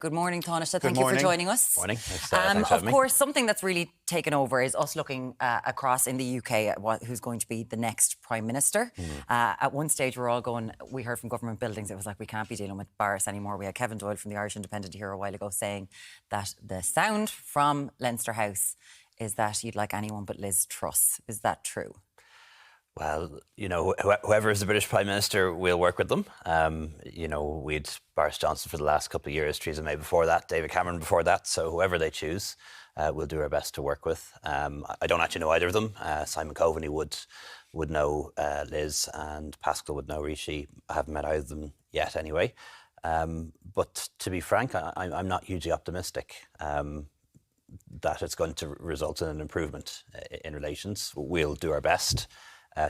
Good morning, Tánaiste. Thank you for joining us. Morning. Thanks of course, something that's really taken over is us looking across in the UK at who's going to be the next Prime Minister. At one stage, we heard from government buildings, it was like, we can't be dealing with Boris anymore. We had Kevin Doyle from the Irish Independent here a while ago saying that the sound from Leinster House is that you'd like anyone but Liz Truss. Is that true? Well, whoever is the British Prime Minister, we'll work with them. We'd Boris Johnson for the last couple of years, Theresa May before that, David Cameron before that. So whoever they choose, we'll do our best to work with. I don't actually know either of them. Simon Coveney would know Liz, and Pascal would know Rishi. I haven't met either of them yet anyway. But to be frank, I'm not hugely optimistic that it's going to result in an improvement in relations. We'll do our best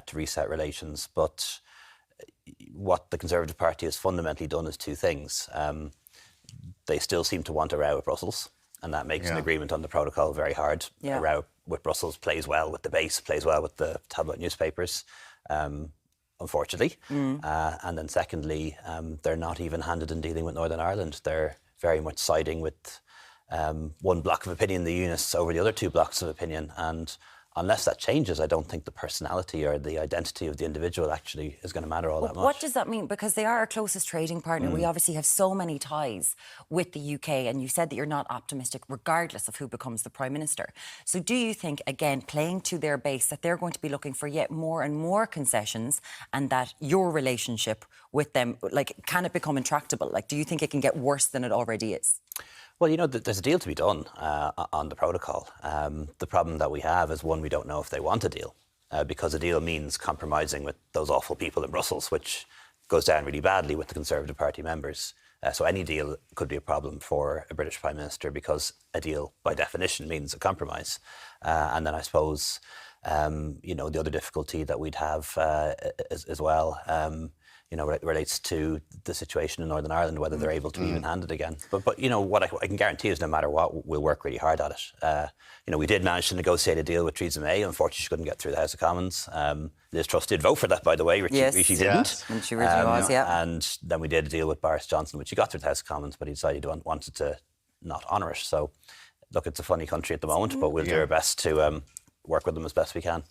to reset relations, but what the Conservative Party has fundamentally done is two things. They still seem to want a row with Brussels, and that makes an agreement on the protocol very hard. A row with Brussels plays well with the base, plays well with the tabloid newspapers, unfortunately. And then secondly, they're not even-handed in dealing with Northern Ireland. They're very much siding with one block of opinion, the Unionists, over the other two blocks of opinion, and unless that changes, I don't think the personality or the identity of the individual actually is going to matter all that much. What does that mean? Because they are our closest trading partner. We obviously have so many ties with the UK, and you said that you're not optimistic regardless of who becomes the Prime Minister. So do you think, again, playing to their base, that they're going to be looking for yet more and more concessions, and that your relationship with them, can it become intractable? Do you think it can get worse than it already is? Well, there's a deal to be done on the protocol. The problem that we have is, one, we don't know if they want a deal, because a deal means compromising with those awful people in Brussels, which goes down really badly with the Conservative Party members. So any deal could be a problem for a British Prime Minister, because a deal, by definition, means a compromise. And then I suppose, the other difficulty that we'd have as well, relates to the situation in Northern Ireland, whether they're able to be even-handed again. But what I can guarantee is, no matter what, we'll work really hard at it. We did manage to negotiate a deal with Theresa May. Unfortunately, she couldn't get through the House of Commons. Liz Truss did vote for that, by the way. Rishi didn't. Yes, when she originally was, And then we did a deal with Boris Johnson, which he got through the House of Commons, but he decided he wanted to not honour it. So, look, it's a funny country at the moment, but we'll do our best to work with them as best we can.